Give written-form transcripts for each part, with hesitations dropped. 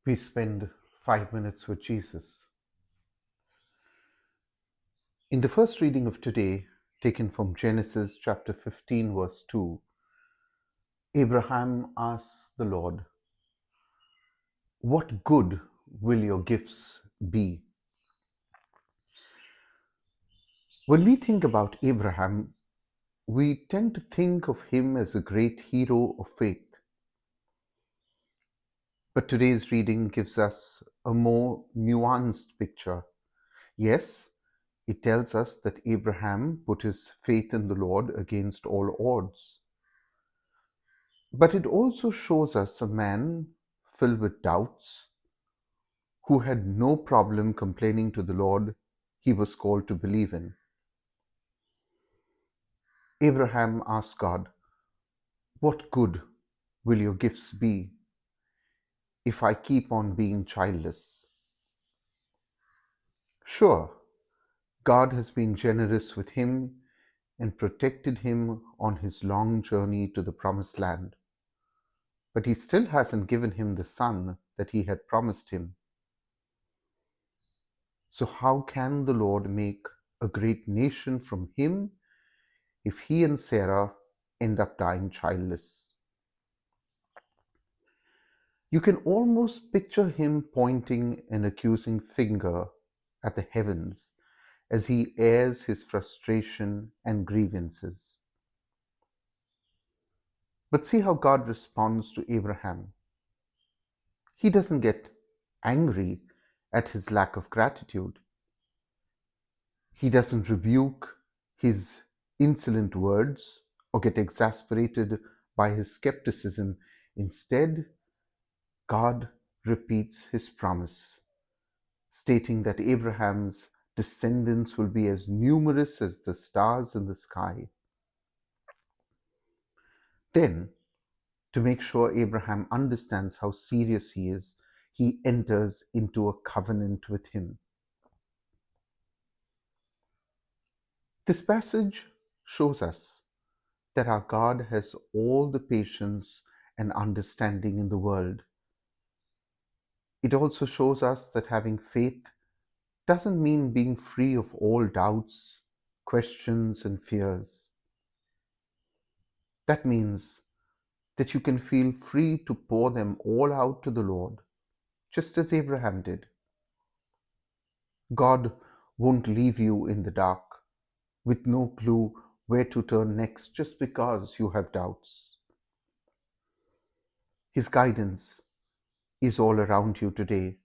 We spend 5 minutes with Jesus. In the first reading of today, taken from Genesis chapter 15, verse 2, Abraham asks the Lord, "What good will your gifts be?" When we think about Abraham, we tend to think of him as a great hero of faith. But today's reading gives us a more nuanced picture. Yes, it tells us that Abraham put his faith in the Lord against all odds. But it also shows us a man filled with doubts who had no problem complaining to the Lord he was called to believe in. Abraham asked God, "What good will your gifts be if I keep on being childless?" Sure, God has been generous with him and protected him on his long journey to the promised land. But he still hasn't given him the son that he had promised him. So, how can the Lord make a great nation from him if he and Sarah end up dying childless? You can almost picture him pointing an accusing finger at the heavens as he airs his frustration and grievances. But see how God responds to Abraham. He doesn't get angry at his lack of gratitude. He doesn't rebuke his insolent words or get exasperated by his skepticism. Instead, God repeats his promise, stating that Abraham's descendants will be as numerous as the stars in the sky. Then, to make sure Abraham understands how serious he is, he enters into a covenant with him. This passage shows us that our God has all the patience and understanding in the world. It also shows us that having faith doesn't mean being free of all doubts, questions, and fears. That means that you can feel free to pour them all out to the Lord, just as Abraham did. God won't leave you in the dark with no clue where to turn next just because you have doubts. His guidance is all around you today,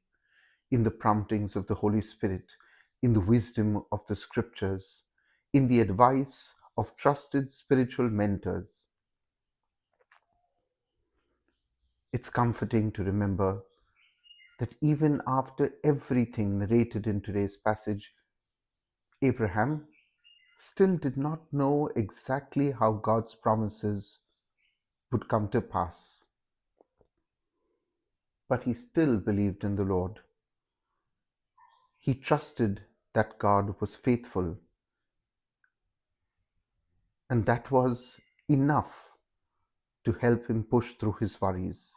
in the promptings of the Holy Spirit, in the wisdom of the Scriptures, in the advice of trusted spiritual mentors. It's comforting to remember that even after everything narrated in today's passage, Abraham still did not know exactly how God's promises would come to pass. But he still believed in the Lord. He trusted that God was faithful, and that was enough to help him push through his worries.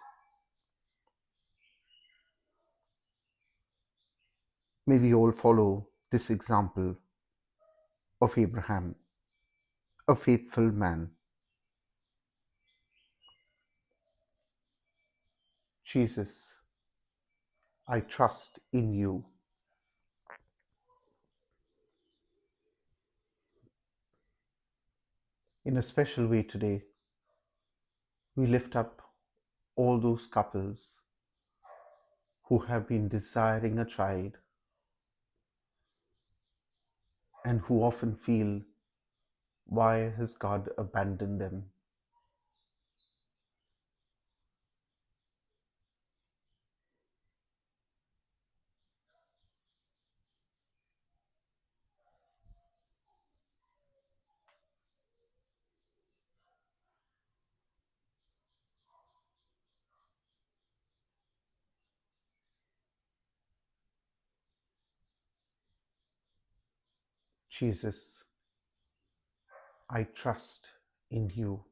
May we all follow this example of Abraham, a faithful man. Jesus, I trust in you. In a special way today, we lift up all those couples who have been desiring a child and who often feel, why has God abandoned them? Jesus, I trust in you.